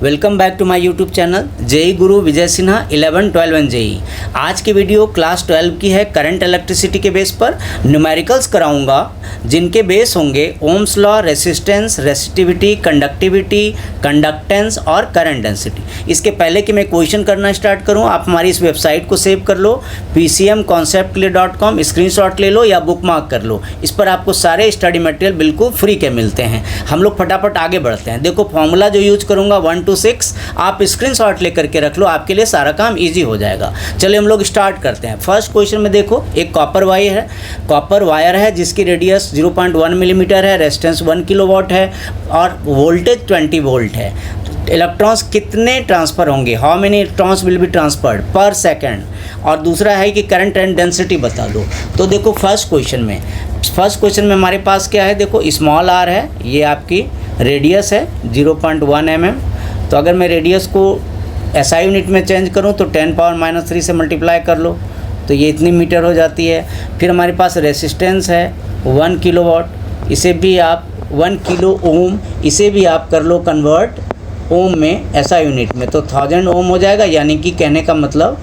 Welcome back to my YouTube channel JE Guru Vijay Sinha 11, 12 and JEE. आज की video class 12 की है। करंट इलेक्ट्रिसिटी के बेस पर न्यूमेरिकल्स कराऊंगा जिनके बेस होंगे Ohm's law, resistance, resistivity, conductivity, conductance और करंट डेंसिटी। इसके पहले कि मैं क्वेश्चन करना स्टार्ट करूं, आप हमारी इस वेबसाइट को सेव कर लो, pcmconceptclear.com, स्क्रीनशॉट ले लो या बुक मार्क कर लो। इस पर आपको सारे स्टडी मटेरियल बिल्कुल फ्री के मिलते हैं। हम लोग फटाफट आगे बढ़ते हैं। देखो फॉर्मूला जो यूज करूंगा 1 to 6 आप स्क्रीनशॉट लेकर के रख लो, आपके लिए सारा काम इजी हो जाएगा। चलिए हम लोग स्टार्ट करते हैं। फर्स्ट क्वेश्चन में देखो एक कॉपर वायर है जिसकी रेडियस 0.1 मिलीमीटर है, रेजिस्टेंस 1 किलोवाट है और वोल्टेज 20 वोल्ट है। इलेक्ट्रॉन्स कितने ट्रांसफ़र होंगे, how many electrons will be transferred पर सेकंड। और दूसरा है कि करंट एंड डेंसिटी बता दो। तो देखो फर्स्ट क्वेश्चन में हमारे पास क्या है, देखो स्मॉल आर है, ये आपकी रेडियस है 0.1 mm। तो अगर मैं रेडियस को SI यूनिट में चेंज करूं तो 10⁻³ से मल्टीप्लाई कर लो तो ये इतनी मीटर हो जाती है। फिर हमारे पास रेसिस्टेंस है 1 किलोवाट, इसे भी आप 1 किलो ओम, इसे भी आप कर लो कन्वर्ट ओम में SI यूनिट में, तो 1000 ओम हो जाएगा, यानी कि कहने का मतलब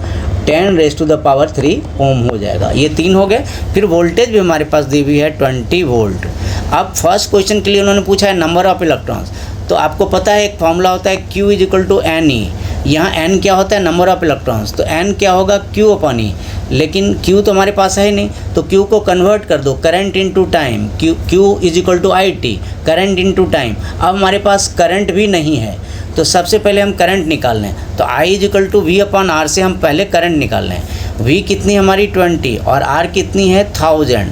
10⁻³ ओम हो जाएगा। ये 3 हो गए। फिर वोल्टेज भी हमारे पास दी हुई है 20 वोल्ट। अब फर्स्ट क्वेश्चन के लिए उन्होंने पूछा है नंबर ऑफ इलेक्ट्रॉन्स। तो आपको पता है एक फॉर्मूला होता है Q = NE। यहाँ N क्या होता है, नंबर ऑफ इलेक्ट्रॉन्स, तो N क्या होगा Q/E। लेकिन Q तो हमारे पास है ही नहीं, तो Q को कन्वर्ट कर दो current into time. Q = IT, current into time. अब हमारे पास करंट भी नहीं है, तो सबसे पहले हम करंट निकाल लें। तो I = V/R से हम पहले करंट निकाल लें। V कितनी हमारी 20 और R कितनी है 1000।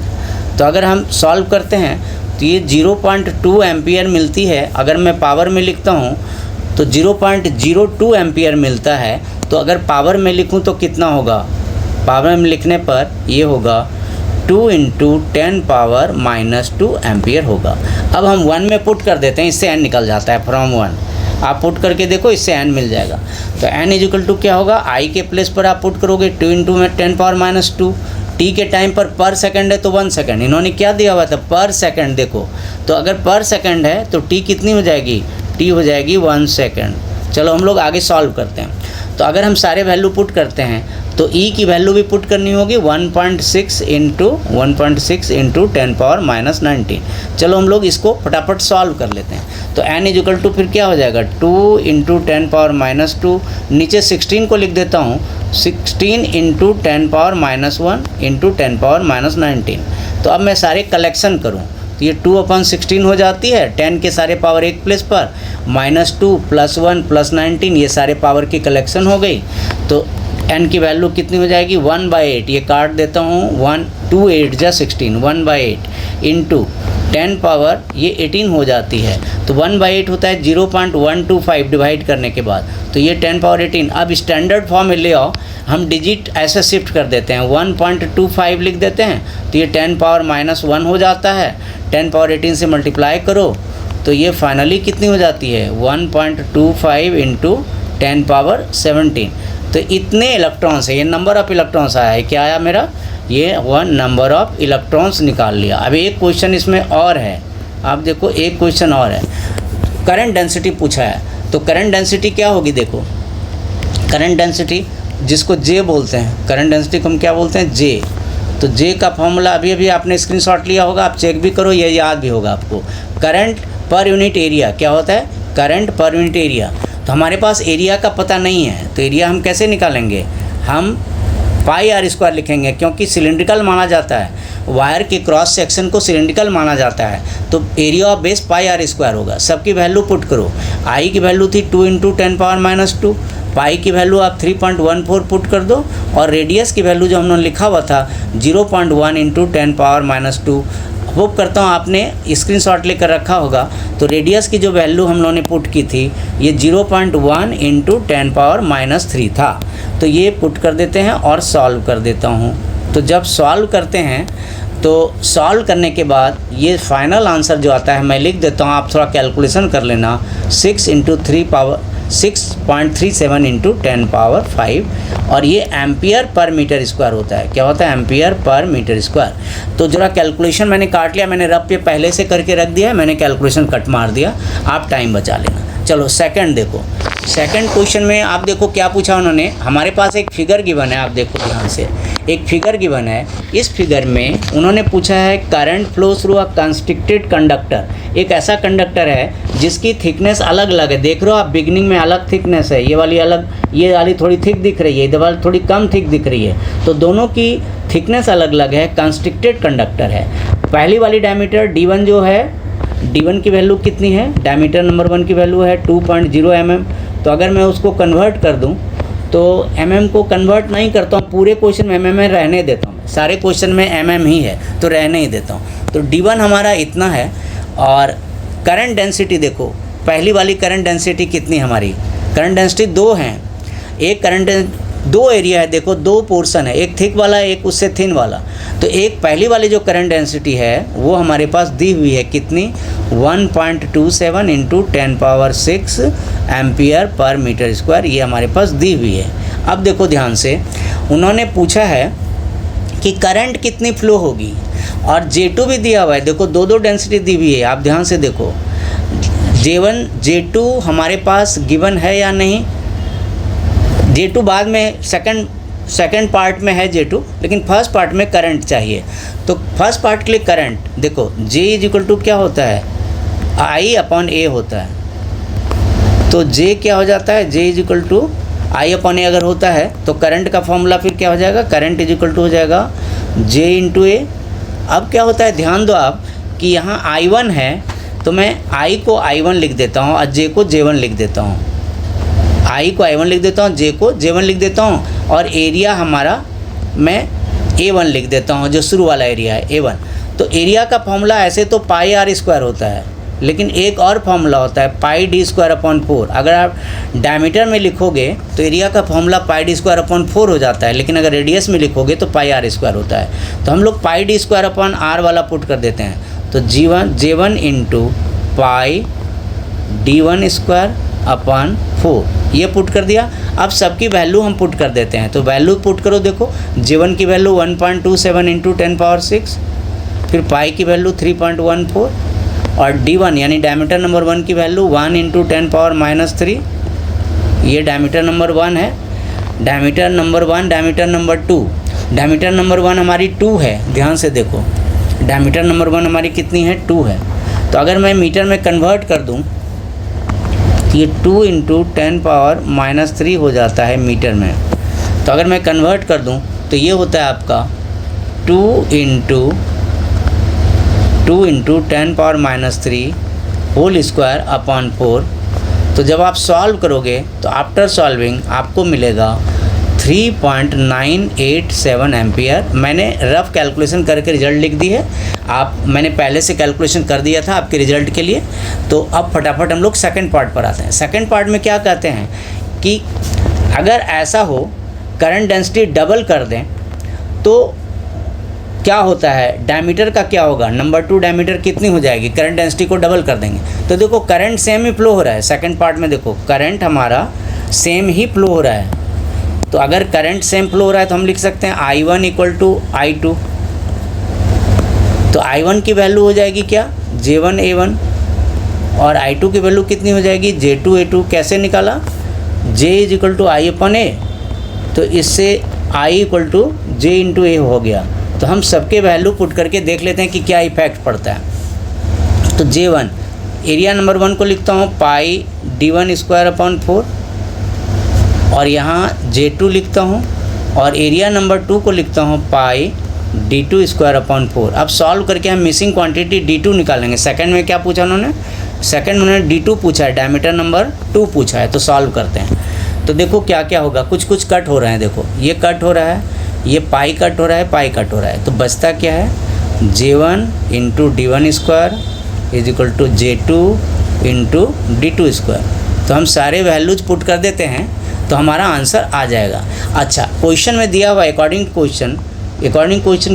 तो अगर हम सॉल्व करते हैं तो ये 0.2 एम्पियर मिलती है। अगर मैं पावर में लिखता हूँ तो 0.02 एम्पियर मिलता है। तो अगर पावर में लिखूँ तो कितना होगा, पावर में लिखने पर ये होगा 2 × 10⁻² एम्पियर होगा। अब हम 1 में पुट कर देते हैं, इससे n निकल जाता है फ्रॉम 1। आप पुट करके देखो, इससे n मिल जाएगा। तो n = क्या होगा, I के प्लेस पर आप पुट करोगे 2 × 10⁻²। t के टाइम पर सेकंड है तो 1 सेकंड, इन्होंने क्या दिया हुआ था पर सेकंड। देखो तो अगर पर सेकंड है तो t कितनी हो जाएगी, t हो जाएगी 1 सेकंड। चलो हम लोग आगे सॉल्व करते हैं। तो अगर हम सारे वैल्यू पुट करते हैं तो E की वैल्यू भी पुट करनी होगी 1.6 × 10⁻19। चलो हम लोग इसको फटाफट सॉल्व कर लेते हैं। तो n = फिर क्या हो जाएगा 2 × 10⁻², नीचे 16 को लिख देता हूँ, 16 × 10⁻1 × 10⁻19। तो अब मैं सारे कलेक्शन करूँ तो ये 2/16 हो जाती है, 10 के सारे पावर एक प्लेस पर, -2 +1 +19, ये सारे पावर की कलेक्शन हो गई। तो n की वैल्यू कितनी हो जाएगी 1/8, ये काट देता हूँ, 1 2 8 जा 16, 1/8 इंटू 10 पावर ये 18 हो जाती है। तो 1/8 होता है 0.125 डिवाइड करने के बाद, तो ये 10⁻18। अब स्टैंडर्ड फॉर्म में ले आओ, हम डिजिट ऐसे शिफ्ट कर देते हैं, 1.25 लिख देते हैं, तो ये 10⁻−1 हो जाता है। 10⁻18 से मल्टीप्लाई करो तो ये फाइनली कितनी हो जाती है 1.25 × 10⁻17। तो इतने इलेक्ट्रॉन्स है, ये नंबर ऑफ इलेक्ट्रॉन्स आया है। क्या आया मेरा, ये 1 नंबर ऑफ इलेक्ट्रॉन्स निकाल लिया। अब एक क्वेश्चन इसमें और है, आप देखो एक क्वेश्चन और है, करंट डेंसिटी पूछा है। तो करंट डेंसिटी क्या होगी, देखो करंट डेंसिटी जिसको J बोलते हैं, करंट डेंसिटी को हम क्या बोलते हैं J। तो J का फॉर्मूला अभी आपने स्क्रीनशॉट लिया होगा, आप चेक भी करो, ये याद भी होगा आपको। करंट पर यूनिट एरिया क्या होता है, करंट पर यूनिट एरिया। तो हमारे पास एरिया का पता नहीं है, तो एरिया हम कैसे निकालेंगे, हम πr² लिखेंगे, क्योंकि सिलिंड्रिकल माना जाता है, वायर के क्रॉस सेक्शन को सिलिंड्रिकल माना जाता है। तो एरिया ऑफ बेस πr² होगा। सबकी वैल्यू पुट करो, I की वैल्यू थी 2 × 10⁻², पाई की वैल्यू आप 3.14 पुट कर दो, और रेडियस की वैल्यू जो हमने लिखा हुआ था 0.1 × 10⁻²। होप करता हूँ आपने स्क्रीनशॉट लेकर रखा होगा। तो रेडियस की जो वैल्यू हम लोगों ने पुट की थी ये 0.1 × 10⁻³ था। तो ये पुट कर देते हैं और सॉल्व कर देता हूँ। तो जब सॉल्व करते हैं तो सॉल्व करने के बाद ये फाइनल आंसर जो आता है मैं लिख देता हूँ, आप थोड़ा कैलकुलेशन कर लेना। 6.37 × 10⁻5 और ये एम्पियर पर मीटर स्क्वायर होता है। क्या होता है, एम्पियर पर मीटर स्क्वायर। तो जरा कैलकुलेशन मैंने काट लिया, मैंने रफ पे पहले से करके रख दिया है, मैंने कैलकुलेशन कट मार दिया, आप टाइम बचा लेना। चलो सेकंड देखो, सेकंड क्वेश्चन में आप देखो क्या पूछा उन्होंने, हमारे पास एक फिगर गिवन है, आप देखो ध्यान से, एक फिगर गिवन है। इस फिगर में उन्होंने पूछा है current flow through a constricted conductor, एक ऐसा कंडक्टर है जिसकी थिकनेस अलग अलग है। देख रहे हो आप, बिगिनिंग में अलग थिकनेस है, ये वाली अलग, ये वाली थोड़ी थिक दिख रही है, ये वाली थोड़ी कम थिक दिख रही है, तो दोनों की थिकनेस अलग अलग है, कंस्ट्रिक्टेड कंडक्टर है। पहली वाली डायमीटर D1 जो है, D1 की वैल्यू कितनी है, डायमीटर नंबर 1 की वैल्यू है 2.0 mm। तो अगर मैं उसको कन्वर्ट कर दूं तो mm को कन्वर्ट नहीं करता हूं, पूरे क्वेश्चन में mm में रहने देता हूं, सारे क्वेश्चन में mm ही है तो रहने ही देता हूं। तो D1 हमारा इतना है। और करंट डेंसिटी देखो, पहली वाली करंट डेंसिटी कितनी हमारी, करंट डेंसिटी 2 हैं, एक करंट 2 एरिया है, देखो 2 पोर्शन है, एक थिक वाला एक उससे थिन वाला। तो एक पहली वाली जो करंट डेंसिटी है वो हमारे पास दी हुई है कितनी, 1.27 into 10⁻6 ampere per metre square, ये हमारे पास दी हुई है। अब देखो ध्यान से, उन्होंने पूछा है कि करंट कितनी फ्लो होगी, और J2 भी दिया हुआ है, देखो 2 डेंसिटी दी हुई है, आप ध्यान से देखो, J1 J2 हमारे पास गिवन है या नहीं। J2 बाद में सेकंड पार्ट में है J2, लेकिन फर्स्ट पार्ट में करंट चाहिए। तो फर्स्ट पार्ट के लिए करंट देखो, J इक्वल टू क्या होता है, I/A होता है। तो J क्या हो जाता है, J इक्वल टू I/A अगर होता है तो करंट का फॉर्मूला फिर क्या हो जाएगा, करंट इक्वल टू हो जाएगा J इंटू A। अब क्या होता है, ध्यान दो आप कि यहाँ I1 है तो मैं I को I1 लिख देता हूँ और J को J1 लिख देता हूँ, I को I1 लिख देता हूँ, J को J1 लिख देता हूँ, और एरिया हमारा मैं A1 लिख देता हूँ, जो शुरू वाला एरिया है A1। तो एरिया का फॉर्मूला ऐसे तो πr² होता है, लेकिन एक और फॉर्मूला होता है πd²/4। अगर आप डायमीटर में लिखोगे तो एरिया का फॉर्मूला πd²/4 हो जाता है, लेकिन अगर रेडियस में लिखोगे तो πr² होता है। तो हम लोग πd²/r वाला पुट कर देते हैं, तो J1 इंटू πd1²/4 ये पुट कर दिया। अब सबकी वैल्यू हम पुट कर देते हैं, तो वैल्यू पुट करो, देखो J1 की वैल्यू 1.27 इंटू 10⁻6, फिर पाई की वैल्यू 3.14, और D1 यानी डायमीटर नंबर 1 की वैल्यू 1 इंटू 10⁻−3, ये डायमीटर नंबर 1 है। Diameter number 1, diameter number 2, diameter number 1 हमारी 2 है, ध्यान से देखो, डायमीटर नंबर 1 हमारी कितनी है, 2 है। तो अगर मैं मीटर में कन्वर्ट कर दूं तो ये 2 इंटू 10⁻−3 हो जाता है मीटर में। तो अगर मैं कन्वर्ट कर दूं तो ये होता है आपका 2 इंटू 10⁻−3 होल स्क्वायर/4। तो जब आप सॉल्व करोगे तो आफ्टर सॉल्विंग आपको मिलेगा 3.987 एम्पियर। मैंने रफ़ कैलकुलेशन करके रिज़ल्ट लिख दी है, मैंने पहले से कैलकुलेशन कर दिया था आपके रिज़ल्ट के लिए। तो अब फटाफट हम लोग सेकंड पार्ट पर आते हैं। सेकंड पार्ट में क्या कहते हैं कि अगर ऐसा हो करंट डेंसिटी डबल कर दें तो क्या होता है, डायमीटर का क्या होगा, नंबर 2 डायमीटर कितनी हो जाएगी, करंट डेंसिटी को डबल कर देंगे। तो देखो करंट सेम ही फ्लो हो रहा है, सेकंड पार्ट में देखो करंट हमारा सेम ही फ्लो हो रहा है। तो अगर करंट सेम फ्लो हो रहा है तो हम लिख सकते हैं I1 इक्वल टू I2। तो I1 की वैल्यू हो जाएगी क्या, J1A1, और I2 की वैल्यू कितनी हो जाएगी, J2A2। कैसे निकाला, J इक्वल टू I/A, तो इससे I equal to J into A हो गया। तो हम सबके वैल्यू पुट करके देख लेते हैं कि क्या इफेक्ट पड़ता है। तो J1 एरिया नंबर 1 को लिखता हूँ πd1²/4, और यहाँ J2 लिखता हूँ, और एरिया नंबर 2 को लिखता हूँ πd2²/4। अब सॉल्व करके हम मिसिंग क्वांटिटी D2 निकालेंगे। सेकंड में क्या पूछा उन्होंने, सेकंड में उन्होंने D2 पूछा है, डायमीटर नंबर 2 पूछा है। तो सॉल्व करते हैं, तो देखो क्या क्या होगा, कुछ कट हो रहे हैं, देखो ये कट हो रहा है, ये पाई कट हो रहा है, पाई कट हो रहा है। तो बचता क्या है, J1 into D1² is equal to J2 into D2²। तो हम सारे वैल्यूज पुट कर देते हैं तो हमारा आंसर आ जाएगा। अच्छा, क्वेश्चन में दिया हुआ अकॉर्डिंग क्वेश्चन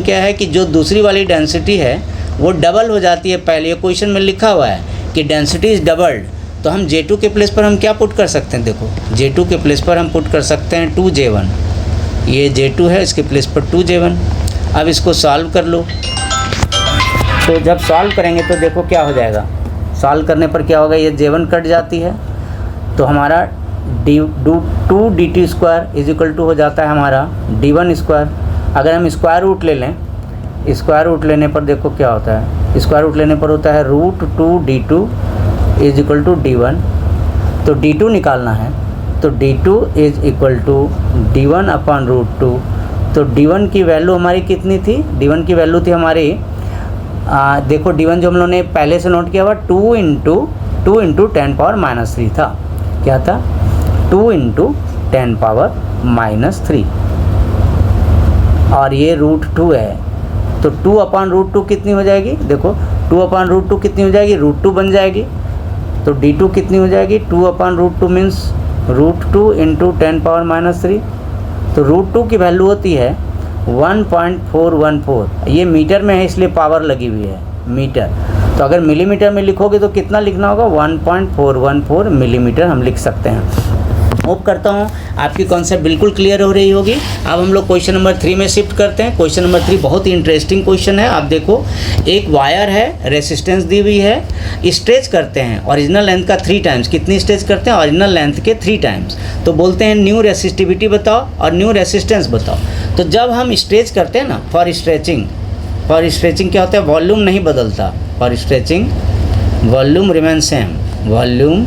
क्या है कि जो दूसरी वाली डेंसिटी है वो डबल हो जाती है। पहले क्वेश्चन में लिखा हुआ है कि डेंसिटी इज़ डबल्ड, तो हम J2 के प्लेस पर हम क्या पुट कर सकते हैं, देखो J2 के प्लेस पर हम पुट कर सकते हैं 2J1, ये J2 है, इसके प्लेस पर 2J1। अब इसको सॉल्व कर लो, तो जब सॉल्व करेंगे तो देखो क्या हो जाएगा, सॉल्व करने पर क्या होगा, ये J1 कट जाती है, तो हमारा two D T square is equal to हो जाता है हमारा D1 स्क्वायर। अगर हम स्क्वायर रूट ले लें, स्क्वायर रूट लेने पर देखो क्या होता है, स्क्वायर रूट लेने पर होता है √2D2 is equal to D1। तो D2 निकालना है, तो D2 is equal to D1 upon √2। तो D1 की वैल्यू हमारी कितनी थी? D1 की वैल्यू थी हमारी देखो D1 जो हम लोगों ने पहले से नोट किया हुआ 2 इंटू 10⁻³ था। क्या था? 2 इंटू 10⁻³ और ये √2 है, तो 2 अपॉन √2 कितनी हो जाएगी? देखो 2 अपॉन √2 कितनी हो जाएगी? √2 बन जाएगी। तो D2 कितनी हो जाएगी? 2 अपॉन √2 मीन्स √2 इंटू 10⁻³। तो √2 की वैल्यू होती है 1.414। ये मीटर में है इसलिए पावर लगी हुई है मीटर। तो अगर मिलीमीटर में लिखोगे तो कितना लिखना होगा? 1.414 मिलीमीटर हम लिख सकते हैं। होप करता हूँ आपकी कॉन्सेप्ट बिल्कुल क्लियर हो रही होगी। अब हम लोग क्वेश्चन नंबर 3 में शिफ्ट करते हैं। क्वेश्चन नंबर 3 बहुत ही इंटरेस्टिंग क्वेश्चन है। आप देखो, एक वायर है, रेसिस्टेंस दी हुई है, स्ट्रेच करते हैं ओरिजिनल लेंथ का 3 टाइम्स। कितनी स्ट्रेच करते हैं? ओरिजिनल लेंथ के 3 टाइम्स। तो बोलते हैं न्यू रेसिस्टिविटी बताओ और न्यू रेसिस्टेंस बताओ। तो जब हम स्ट्रेच करते हैं ना, फॉर स्ट्रेचिंग क्या होता है? वॉल्यूम नहीं बदलता। For stretching volume remain same, volume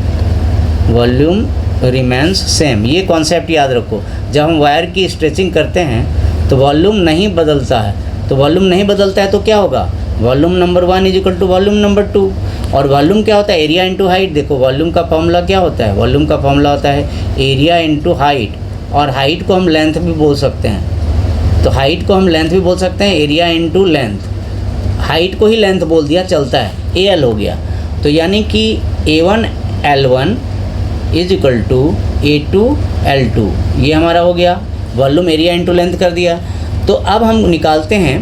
remains same. ये कॉन्सेप्ट याद रखो। जब हम वायर की स्ट्रेचिंग करते हैं तो वॉल्यूम नहीं बदलता है। तो वॉल्यूम नहीं बदलता है तो क्या होगा? Volume number 1 is equal to volume number 2। और वॉल्यूम क्या होता है? Area into height. देखो वॉल्यूम का फॉर्मूला क्या होता है? वॉल्यूम का फॉर्मूला होता है एरिया इंटू हाइट। और हाइट को हम लेंथ भी बोल सकते हैं। तो हाइट को हम लेंथ भी बोल सकते हैं, एरिया इंटू लेंथ। हाइट को ही लेंथ बोल दिया चलता है, AL हो गया। तो यानी कि A1L1 is equal to A2L2। ये हमारा हो गया, वॉल्यूम एरिया इंटू लेंथ कर दिया। तो अब हम निकालते हैं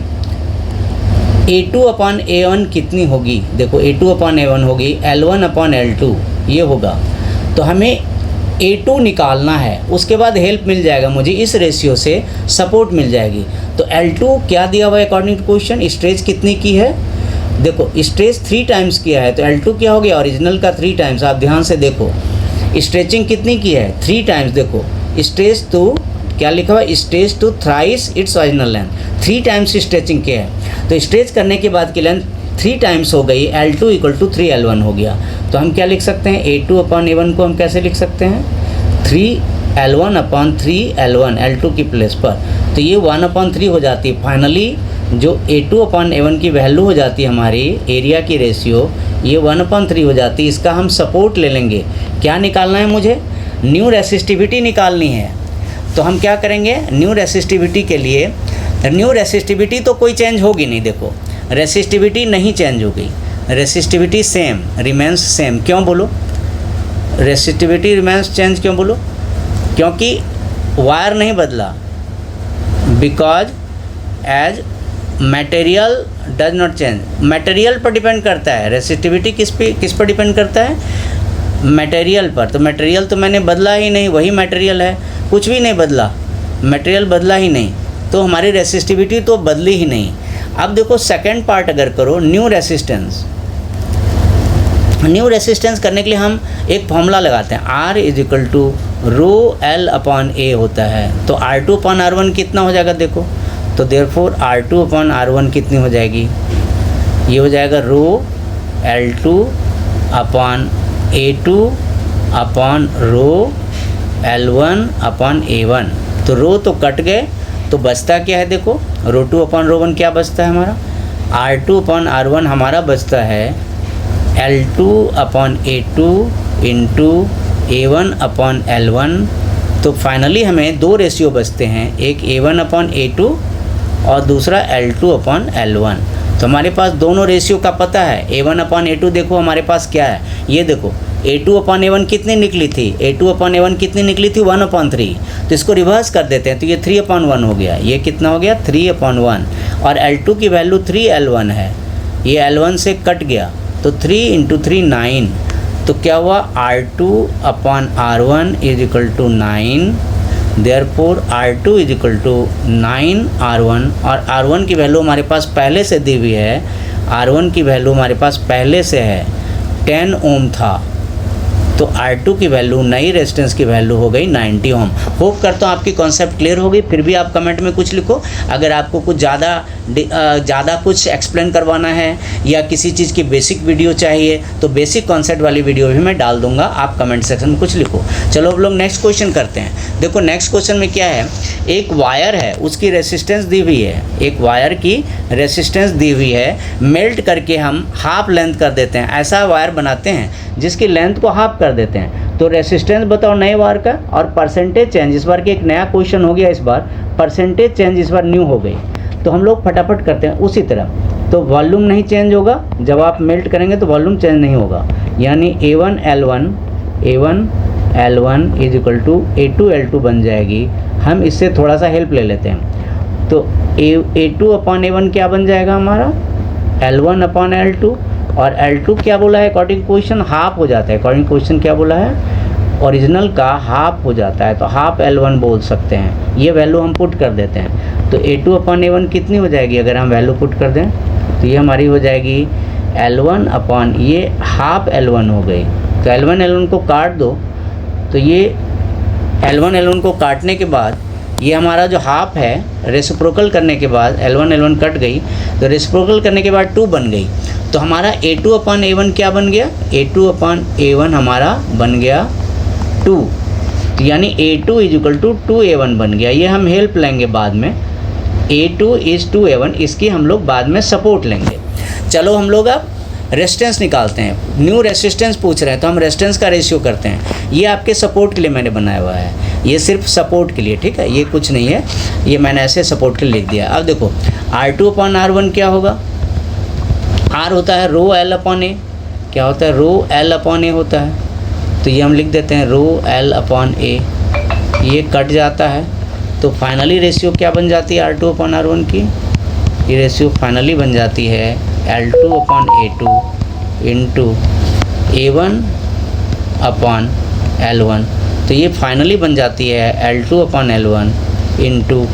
A2 अपॉन A1 कितनी होगी? देखो A2 अपॉन A1 होगी L1 अपॉन L2, ये होगा। तो हमें A2 निकालना है, उसके बाद हेल्प मिल जाएगा मुझे, इस रेशियो से सपोर्ट मिल जाएगी। तो L2 क्या दिया हुआ है अकॉर्डिंग टू क्वेश्चन? स्ट्रेच कितनी की है? देखो स्ट्रेच 3 टाइम्स किया है, तो L2 क्या हो गया? ओरिजिनल का 3 टाइम्स। आप ध्यान से देखो, स्ट्रेचिंग कितनी की है? 3 टाइम्स। देखो स्ट्रेच टू क्या लिखा हुआ है? Stretch to thrice its original length. 3 times stretching किया है, तो स्ट्रेच करने के बाद की लेंथ 3 टाइम्स हो गई। L2 इक्वल टू 3L1 हो गया। तो हम क्या लिख सकते हैं? A2 अपॉन A1 को हम कैसे लिख सकते हैं? 3L1 अपॉन 3L1 L2 की प्लेस पर। तो ये 1/3 हो जाती है। फाइनली जो A2 अपॉन A1 की वैल्यू हो जाती है हमारी एरिया की रेशियो, ये 1/3 हो जाती है। इसका हम सपोर्ट ले लेंगे। क्या निकालना है मुझे? न्यू रेसिस्टिविटी निकालनी है। तो हम क्या करेंगे? न्यू रेसिस्टिविटी के लिए, न्यू रेसिस्टिविटी तो कोई चेंज होगी नहीं। देखो रेसिस्टिविटी नहीं चेंज हो गई, रेसिस्टिविटी सेम रिमेंस सेम। क्यों बोलो रेसिस्टिविटी रिमेंस चेंज? क्यों बोलो? क्योंकि वायर नहीं बदला। Because as material does not change. Material पर डिपेंड करता है। रेसिस्टिविटी किस पर डिपेंड करता है? मटेरियल पर। तो मटेरियल तो मैंने बदला ही नहीं, वही मटेरियल है, कुछ भी नहीं बदला, मटेरियल बदला ही नहीं, तो हमारी रेसिस्टिविटी तो बदली ही नहीं। अब देखो सेकंड पार्ट अगर करो, न्यू रेसिस्टेंस। न्यू रेसिस्टेंस करने के लिए हम एक फॉर्मूला लगाते हैं, R is equal to ρL upon A होता है। तो R2 अपॉन R1 कितना हो जाएगा? देखो तो देयरफॉर R2 अपॉन R1 कितनी हो जाएगी? ये हो जाएगा ρL2 upon A2 upon ρL1 upon A1। तो रो तो कट गए, तो बचता क्या है? देखो ρ2 अपॉन ρ1 क्या बचता है हमारा? R2 अपॉन R1 हमारा बचता है L2 upon A2 into A1 upon L1। तो फाइनली हमें 2 रेशियो बचते हैं, एक A1 अपॉन A2 और दूसरा L2 अपॉन L1। तो हमारे पास दोनों रेशियो का पता है। A1 अपॉन A2 देखो हमारे पास क्या है, ये देखो A2 अपॉन A1 कितनी निकली थी? A2 अपॉन A1 कितनी निकली थी? 1/3। तो इसको रिवर्स कर देते हैं, तो ये 3/1 हो गया। ये कितना हो गया? 3/1। और L2 की वैल्यू 3L1 है, ये L1 से कट गया, तो 3 इंटू 3 9। तो क्या हुआ? R2 upon R1 is equal to 9। Therefore R2 is equal to 9R1। और R1 की वैल्यू हमारे पास पहले से दी हुई है। R1 की वैल्यू हमारे पास पहले से है, 10 ओम था, तो R2 की वैल्यू नई रेजिस्टेंस की वैल्यू हो गई 90 ओम। होप करता हूँ आपकी कॉन्सेप्ट क्लियर होगी। फिर भी आप कमेंट में कुछ लिखो, अगर आपको कुछ ज़्यादा कुछ एक्सप्लेन करवाना है या किसी चीज़ की बेसिक वीडियो चाहिए तो बेसिक कॉन्सेप्ट वाली वीडियो भी मैं डाल दूंगा, आप कमेंट सेक्शन में कुछ लिखो। चलो अब लोग नेक्स्ट क्वेश्चन करते हैं। देखो नेक्स्ट क्वेश्चन में क्या है, एक वायर है उसकी रेसिस्टेंस दी हुई है, एक वायर की रेसिस्टेंस दी हुई है, मेल्ट करके हम हाफ लेंथ कर देते हैं। ऐसा वायर बनाते हैं जिसकी लेंथ को हाफ कर देते हैं, तो रेसिस्टेंस बताओ नए वायर का और परसेंटेज चेंज। इस बार की एक नया क्वेश्चन हो गया, इस बार परसेंटेज चेंज इस बार न्यू हो गई, तो हम लोग फटाफट करते हैं उसी तरह। तो वॉल्यूम नहीं चेंज होगा, जब आप मेल्ट करेंगे तो वॉल्यूम चेंज नहीं होगा, यानी A1 L1 is equal to A2 L2 बन जाएगी। हम इससे थोड़ा सा हेल्प ले लेते हैं, तो A2 अपॉन A1 क्या बन जाएगा हमारा, L1 अपॉन L2, और L2 क्या बोला है अकॉर्डिंग क्वेश्चन, हाफ हो जाता है। अकॉर्डिंग क्वेश्चन क्या बोला है, ओरिजिनल का हाफ हो जाता है, तो हाफ L1 बोल सकते हैं। ये वैल्यू हम पुट कर देते हैं, तो A2 अपॉन A1 कितनी हो जाएगी अगर हम वैल्यू पुट कर दें, तो ये हमारी हो जाएगी L1 अपॉन ये हाफ L1 हो गई। तो L1 L1 को काट दो, तो ये L1 L1 को काटने के बाद ये हमारा जो हाफ है रेसिप्रोकल करने के बाद L1 L1 कट गई, तो रेसिप्रोकल करने के बाद 2 बन गई, तो हमारा A2 अपॉन A1 क्या बन गया, A2 अपॉन A1 हमारा बन गया 2, यानी A2 is equal to 2A1 बन गया। ये हम हेल्प लेंगे बाद में, A2 इज़ 2A1, इसकी हम लोग बाद में सपोर्ट लेंगे। चलो हम लोग अब रेजिस्टेंस निकालते हैं। न्यू रेजिस्टेंस पूछ रहे हैं तो हम रेजिस्टेंस का रेशियो करते हैं। ये आपके सपोर्ट के लिए मैंने बनाया हुआ है, ये सिर्फ सपोर्ट के लिए, ठीक है, ये कुछ नहीं है, ये मैंने ऐसे सपोर्ट के लिए लिख दिया। अब देखो R2 अपॉन R1 क्या होगा, R होता है रो L अपॉन A, क्या होता है रो L अपॉन A होता है, तो ये हम लिख देते हैं रो L अपॉन A, ये कट जाता है, तो फाइनली रेशियो क्या बन जाती है R2 अपॉन R1 की, ये रेशियो फाइनली बन जाती है L2 upon A2 into A1 upon L1, तो ये फाइनली बन जाती है L2 upon L1 into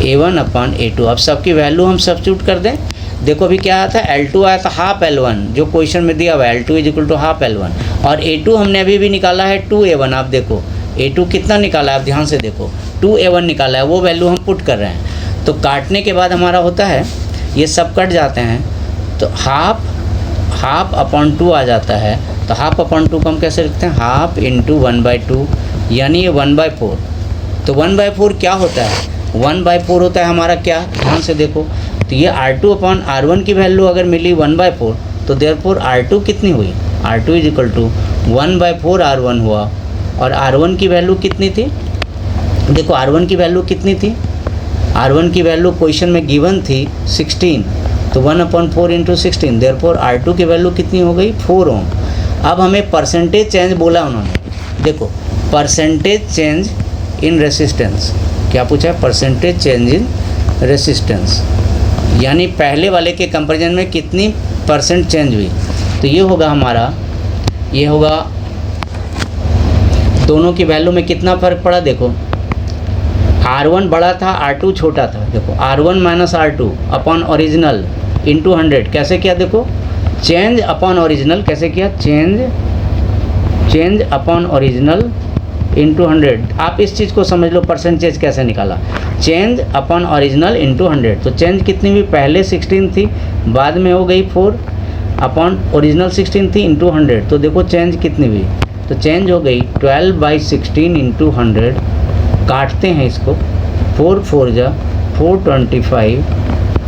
A1 upon A2। अब सबकी वैल्यू हम सब्स्टिट्यूट कर दें। देखो अभी क्या आया था, L2 आया था हाफ L1, जो क्वेश्चन में दिया हुआ है L2 is equal to half L1, और A2 हमने अभी भी निकाला है 2A1। आप देखो A2 कितना निकाला है, आप ध्यान से देखो 2A1 निकाला है, वो वैल्यू हम पुट कर रहे हैं। तो काटने के बाद हमारा होता है, ये सब कट जाते हैं, तो हाफ अपॉन 2 आ जाता है, तो हाफ अपॉन 2 को हम कैसे लिखते हैं, हाफ इंटू 1/2, यानी ये 1/4। तो 1/4 क्या होता है, 1/4 होता है हमारा क्या, ध्यान से देखो, तो ये R2 अपॉन R1 की वैल्यू अगर मिली 1/4, तो देयरफॉर R2 कितनी हुई, R2 is equal to 1/4 R1 हुआ, और R1 की वैल्यू कितनी थी, देखो R1 की वैल्यू कितनी थी, R1 की वैल्यू क्वेश्चन में गिवन थी 16, तो 1/4 इंटू 16, देयरफॉर R2 की वैल्यू कितनी हो गई 4 ओम। अब हमें परसेंटेज चेंज बोला उन्होंने, देखो परसेंटेज चेंज इन रेसिस्टेंस, क्या पूछा है, परसेंटेज चेंज इन रेसिस्टेंस, यानी पहले वाले के कंपैरिजन में कितनी परसेंट चेंज हुई, तो ये होगा हमारा, ये होगा दोनों की वैल्यू में कितना फ़र्क पड़ा, देखो R1 बड़ा था R2 छोटा था, देखो R1 minus R2 upon original into 100, कैसे किया, देखो चेंज अपॉन ओरिजिनल कैसे किया, चेंज अपॉन ओरिजिनल इंटू 100। आप इस चीज़ को समझ लो, परसेंटेज कैसे निकाला, चेंज अपॉन ओरिजिनल इंटू 100, तो चेंज कितनी हुई, पहले 16 थी, बाद में हो गई 4, अपॉन ओरिजिनल 16 थी इंटू 100, तो देखो चेंज कितनी हुई, तो चेंज हो गई 12/16 इंटू 100, काटते हैं इसको, 4 4 जा 425,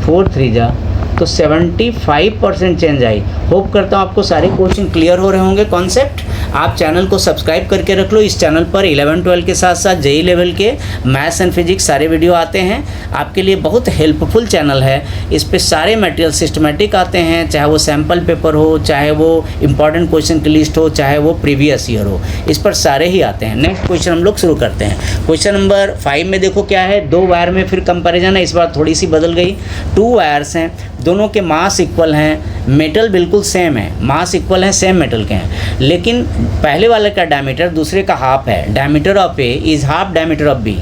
4 3 जा, तो 75% चेंज आई। होप करता हूँ आपको सारे क्वेश्चन क्लियर हो रहे होंगे कॉन्सेप्ट। आप चैनल को सब्सक्राइब करके रख लो। इस चैनल पर 11-12 के साथ साथ JEE लेवल के मैथ्स एंड फिजिक्स सारे वीडियो आते हैं, आपके लिए बहुत हेल्पफुल चैनल है। इस पे सारे मटेरियल सिस्टमेटिक आते हैं, चाहे वो सैम्पल पेपर हो, चाहे वो इंपॉर्टेंट क्वेश्चन की लिस्ट हो, चाहे वो प्रीवियस ईयर हो, इस पर सारे ही आते हैं। नेक्स्ट क्वेश्चन हम लोग शुरू करते हैं। क्वेश्चन नंबर 5 में देखो क्या है, 2 वायर में फिर कंपेरिजन है, इस बार थोड़ी सी बदल गई। 2 वायर्स हैं, दोनों के मास इक्वल हैं, मेटल बिल्कुल सेम है, मास इक्वल है, सेम मेटल के हैं, लेकिन पहले वाले का डायमीटर दूसरे का हाफ है। Diameter of A is half diameter of B.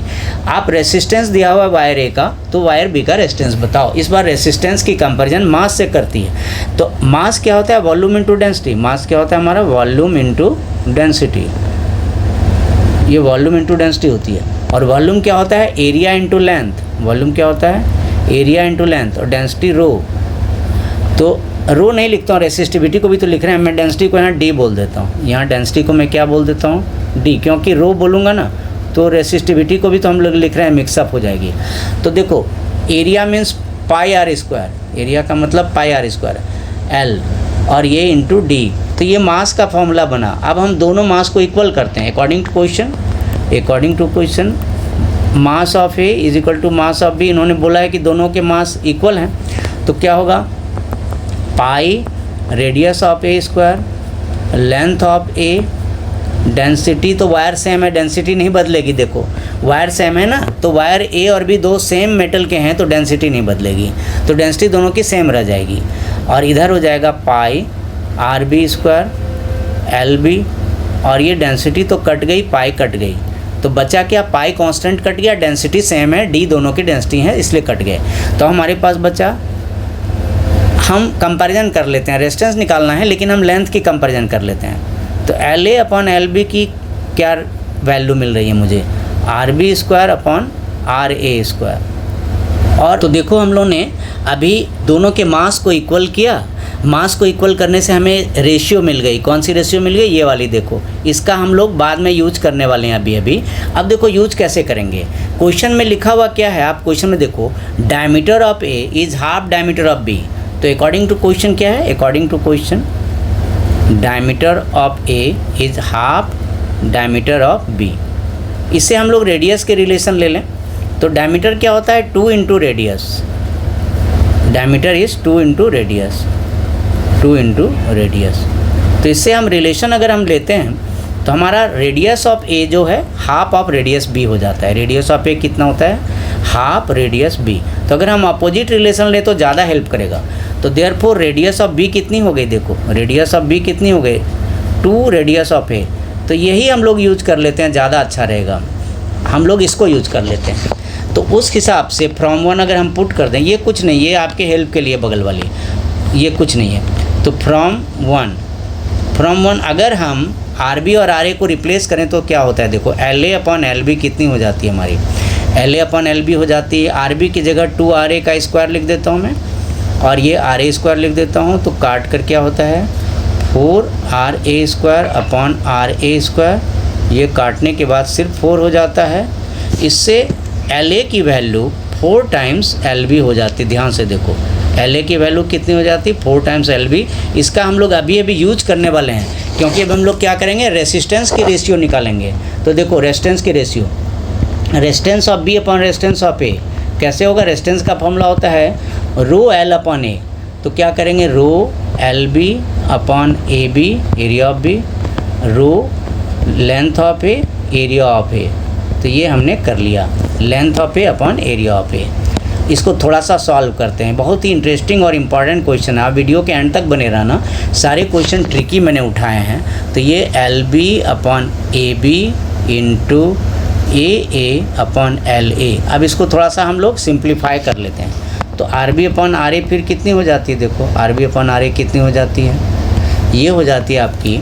आप रेसिस्टेंस दिया हुआ वायर ए का, तो वायर बी का रेसिस्टेंस बताओ। इस बार रेसिस्टेंस की कंपैरिजन मास से करती है। तो मास क्या होता है, वॉल्यूम इंटू डेंसिटी। मास क्या होता है हमारा, वॉल्यूम इंटू डेंसिटी, ये वॉल्यूम इंटू डेंसिटी होती है। और वॉल्यूम क्या होता है? Area into length. वॉल्यूम क्या होता है? Area into length. और डेंसिटी रो, तो रो नहीं लिखता हूँ, रेसिस्टिविटी को भी तो लिख रहे हैं, मैं डेंसिटी को यहाँ डी बोल देता हूँ। यहाँ डेंसिटी को मैं क्या बोल देता हूँ? डी, क्योंकि रो बोलूँगा ना तो रेसिस्टिविटी को भी तो हम लोग लिख रहे हैं, मिक्सअप हो जाएगी। तो देखो area means pi R square, area का मतलब पाई आर स्क्वायर एल, और ये इंटू डी। तो ये मास का फॉर्मूला बना। अब हम दोनों मास को इक्वल करते हैं according to question. Mass of A is equal to mass of B. इन्होंने बोला है कि दोनों के मास इक्वल हैं, तो क्या होगा? पाई radius of A square length of A, density तो वायर सेम है, डेंसिटी नहीं बदलेगी। देखो वायर सेम है ना, तो वायर ए और बी दो सेम मेटल के हैं तो डेंसिटी नहीं बदलेगी, तो डेंसिटी दोनों की सेम रह जाएगी। और इधर हो जाएगा pi r B square l B, और ये डेंसिटी तो कट गई, पाई कट गई, तो बचा क्या? पाई कांस्टेंट कट गया, डेंसिटी सेम है, डी दोनों की डेंसिटी है इसलिए कट गए। तो हमारे पास बचा, हम कंपैरिजन कर लेते हैं, रेजिस्टेंस निकालना है लेकिन हम लेंथ की कंपैरिजन कर लेते हैं। तो L A upon L B की क्या वैल्यू मिल रही है मुझे? R B square upon are A square. और तो देखो हम लोगों ने अभी दोनों के मास को इक्वल किया, मास को इक्वल करने से हमें रेशियो मिल गई। कौन सी रेशियो मिल गई? ये वाली देखो। इसका हम लोग बाद में यूज करने वाले हैं अभी। अब देखो यूज कैसे करेंगे। क्वेश्चन में लिखा हुआ क्या है? आप क्वेश्चन में देखो, diameter of A is half diameter of B. तो अकॉर्डिंग टू क्वेश्चन क्या है? According to question diameter of A is half diameter of B. इससे हम लोग रेडियस के रिलेशन ले लें। तो डायमीटर क्या होता है? 2 into radius. Diameter is 2 into radius, 2 into radius. तो इससे हम रिलेशन अगर हम लेते हैं तो हमारा रेडियस ऑफ ए जो है हाफ ऑफ रेडियस बी हो जाता है। रेडियस ऑफ ए कितना होता है? Half radius B. तो अगर हम अपोजिट रिलेशन ले तो ज़्यादा हेल्प करेगा। तो देयरफॉर रेडियस ऑफ बी कितनी हो गई? देखो रेडियस ऑफ बी कितनी हो गई? 2 रेडियस ऑफ ए। तो यही हम लोग यूज कर लेते हैं, ज़्यादा अच्छा रहेगा, हम लोग इसको यूज कर लेते हैं। तो उस हिसाब से फ्रॉम 1 अगर हम पुट कर दें, ये कुछ नहीं, ये आपके हेल्प के लिए बगल वाली, ये कुछ नहीं है। तो फ्रॉम 1 अगर हम आर बी और आर ए को रिप्लेस करें तो क्या होता है? देखो L A upon L B कितनी हो जाती है हमारी? L A upon L B हो जाती है, आर बी की जगह 2 आर ए का स्क्वायर लिख देता हूँ मैं, और ये आर ए स्क्वायर लिख देता हूँ। तो काट कर क्या होता है? 4 R A square upon are A square. ये काटने के बाद सिर्फ 4 हो जाता है। इससे एल ए की वैल्यू 4 टाइम्स एल बी हो जाती है। ध्यान से देखो एल ए की वैल्यू कितनी हो जाती है? 4 टाइम्स एल बी। इसका हम लोग अभी यूज करने वाले हैं, क्योंकि अब हम लोग क्या करेंगे? रेसिस्टेंस की रेशियो निकालेंगे। तो देखो रेजिस्टेंस की ratio, resistance of b upon resistance of a कैसे होगा? रेजिस्टेंस का फॉर्मूला होता है रो एल अपॉन ए। तो क्या करेंगे? Rho l B upon A b, area of b, rho length of a, area of a. तो ये हमने कर लिया, length of a upon area of a. इसको थोड़ा सा सॉल्व करते हैं। बहुत ही इंटरेस्टिंग और इम्पॉर्टेंट क्वेश्चन है, आप वीडियो के एंड तक बने रहना, सारे क्वेश्चन ट्रिकी मैंने उठाए हैं। तो ये L B upon A B into A upon L A. अब इसको थोड़ा सा हम लोग सिंप्लीफाई कर लेते हैं। तो R B upon are A फिर कितनी हो जाती है? देखो R B upon R A कितनी हो जाती है? ये हो जाती है आपकी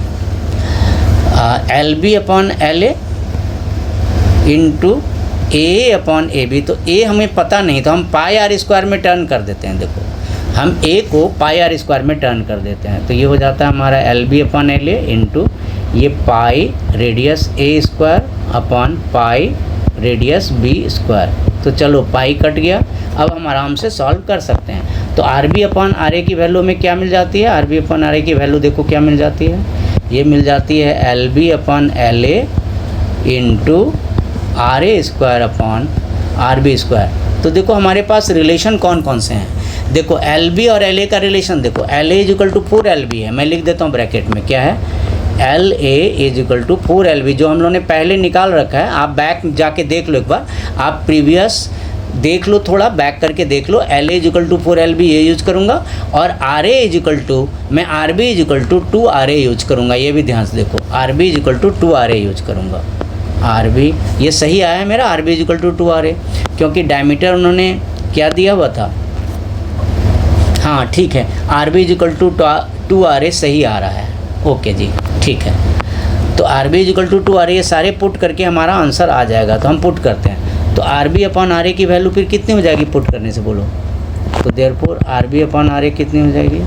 L B upon L A into A upon A B. तो ए हमें पता नहीं, तो हम पाई आर स्क्वायर में टर्न कर देते हैं। देखो हम ए को पाई आर स्क्वायर में टर्न कर देते हैं। तो ये हो जाता है हमारा l B upon L A into ये pi radius a square upon pi radius b square. तो चलो पाई कट गया, अब हम आराम से सॉल्व कर सकते हैं। तो R B upon R A की वैल्यू में क्या मिल जाती है? R B upon R A की वैल्यू देखो क्या मिल जाती है? ये मिल जाती है L B upon L A into R A square upon R B square. तो देखो हमारे पास रिलेशन कौन कौन से हैं? देखो एल बी और एल ए का रिलेशन देखो, L A is equal to 4 L B है। मैं लिख देता हूँ ब्रैकेट में, क्या है? L A is equal to 4 L B, जो हम लोगों ने पहले निकाल रखा है। आप बैक जाके देख लो एक बार, आप प्रीवियस देख लो, थोड़ा बैक करके देख लो। L A is equal to 4 L b ये यूज करूँगा, और are a is equal to मैं r b is equal to 2 r a use करूँगा। ये भी ध्यान से देखो, are b is equal to 2 r a use करूँगा। आर बी ये सही आया है मेरा, r b is equal to 2 r a, क्योंकि डायमीटर उन्होंने क्या दिया हुआ था? हाँ ठीक है, r b is equal to 2 r a सही आ रहा है। ओके जी ठीक है। तो are b is equal to r a, ये सारे पुट करके हमारा आंसर आ जाएगा। तो हम पुट करते हैं, तो R B upon R A की वैल्यू फिर कितनी हो जाएगी पुट करने से, बोलो। तो therefore r B upon R A कितनी हो जाएगी,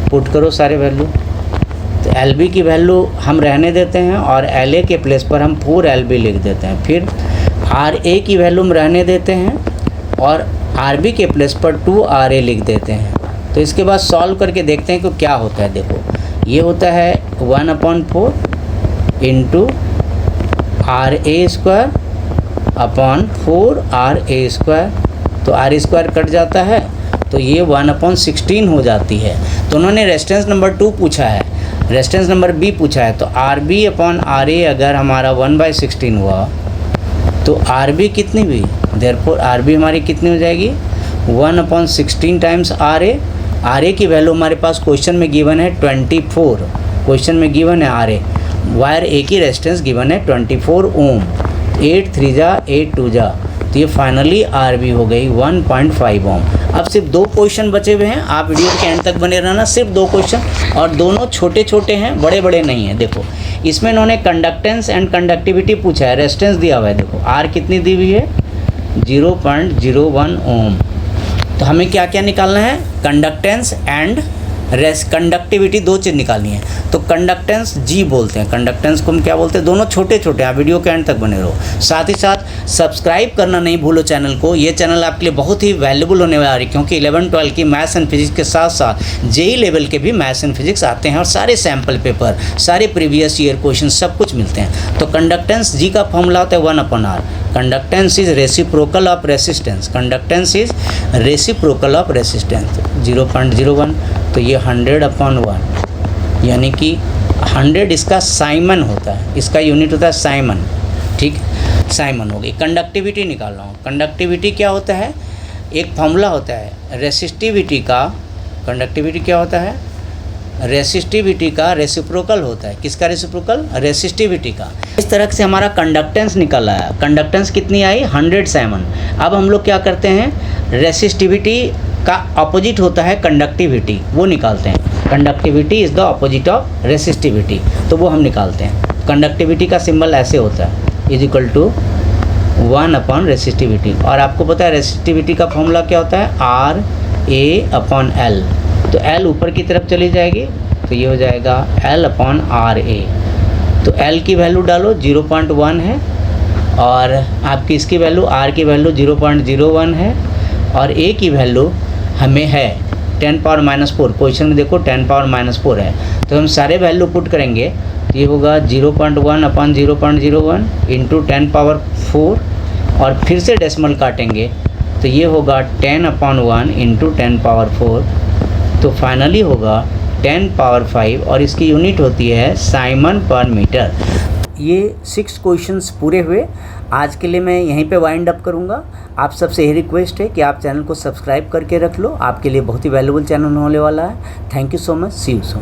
पुट करो सारे वैल्यू। तो एल बी की वैल्यू हम रहने देते हैं और एल ए के प्लेस पर हम 4 एल बी लिख देते हैं। फिर आर ए की वैल्यू हम रहने देते हैं और आर बी के प्लेस पर 2 आर ए लिख देते हैं। तो इसके बाद सॉल्व करके देखते हैं कि क्या होता है। देखो ये होता है 1/4 into R A square upon 4 R A square. तो आर स्क्वायर कट जाता है तो ये 1/16 हो जाती है। तो उन्होंने रेजिस्टेंस नंबर 2 पूछा है, रेजिस्टेंस नंबर बी पूछा है। तो R B upon R A अगर हमारा 1/16 हुआ तो आर बी कितनी हुई, देयरफॉर आर बी हमारी कितनी हो जाएगी 1/16 times R A. R A की वैल्यू हमारे पास क्वेश्चन में गिवन है 24, क्वेश्चन में गिवन है आर ए। वायर ए की रेजिस्टेंस गिवन है 24 ओम। 8 3 जा 8 2 जा, तो ये फाइनली आर बी हो गई 1.5 ओम। अब सिर्फ 2 क्वेश्चन बचे हुए हैं, आप वीडियो के एंड तक बने रहना। सिर्फ 2 क्वेश्चन और दोनों छोटे छोटे हैं, बड़े बड़े नहीं हैं। देखो इसमें इन्होंने कंडक्टेंस एंड कंडक्टिविटी पूछा है, रेजिस्टेंस दिया हुआ है। देखो आर कितनी दी हुई है 0.01 ओम। तो हमें क्या क्या निकालना है, कंडक्टेंस एंड कंडक्टिविटी, 2 चीज़ निकालनी है। तो कंडक्टेंस जी बोलते हैं, कंडक्टेंस को हम क्या बोलते हैं, दोनों छोटे छोटे हैं। आप वीडियो के एंड तक बने रहो। साथ ही साथ सब्सक्राइब करना नहीं भूलो चैनल को। ये चैनल आपके लिए बहुत ही वैल्यूबल होने वाला है, क्योंकि 11-12 की मैथ्स एंड फिजिक्स के साथ साथ जेई लेवल के भी मैथ्स एंड फिजिक्स आते हैं और सारे सैम्पल पेपर, सारे प्रीवियस ईयर क्वेश्चन सब कुछ मिलते हैं। तो कंडक्टेंस जी का फॉर्मूला होता है 1/r। Conductance is reciprocal of resistance, conductance is reciprocal of resistance 0.01। तो ये 100/1, यानी कि 100 इसका साइमन होता है, इसका यूनिट होता है साइमन। ठीक, साइमन हो गई। कंडक्टिविटी निकाल रहा हूँ। कंडक्टिविटी क्या होता है, एक फॉर्मूला होता है रेसिस्टिविटी का। कंडक्टिविटी क्या होता है, रेसिस्टिविटी का रेसिप्रोकल होता है। किसका रेसिप्रोकल, रेसिस्टिविटी का। इस तरह से हमारा कंडक्टेंस निकल आया। कंडक्टेंस कितनी आई 107। अब हम लोग क्या करते हैं, रेसिस्टिविटी का अपोजिट होता है कंडक्टिविटी, वो निकालते हैं। Conductivity is the opposite of resistivity, तो वो हम निकालते हैं। कंडक्टिविटी का सिंबल ऐसे होता है = 1 रेसिस्टिविटी। और आपको पता है रेसिस्टिविटी का फॉर्मूला क्या होता है, RA/L। तो L ऊपर की तरफ चली जाएगी तो ये हो जाएगा L/RA। तो L की वैल्यू डालो 0.1 है और आपकी इसकी वैल्यू R की वैल्यू 0.01 है और A की वैल्यू हमें है 10⁻⁴। क्वेश्चन में देखो 10⁻⁴ है। तो हम सारे वैल्यू पुट करेंगे तो ये होगा 0.1/0.01 इंटू 10⁻⁴, और फिर से डेसिमल काटेंगे तो ये होगा 10/1 इंटू 10⁻⁴। तो फाइनली होगा 10⁻⁵, और इसकी यूनिट होती है साइमन पर मीटर। ये 6 क्वेश्चंस पूरे हुए। आज के लिए मैं यहीं पे वाइंड अप करूँगा। आप सबसे यही रिक्वेस्ट है कि आप चैनल को सब्सक्राइब करके रख लो, आपके लिए बहुत ही वैल्यूबल चैनल होने वाला है। Thank you so much, see you soon.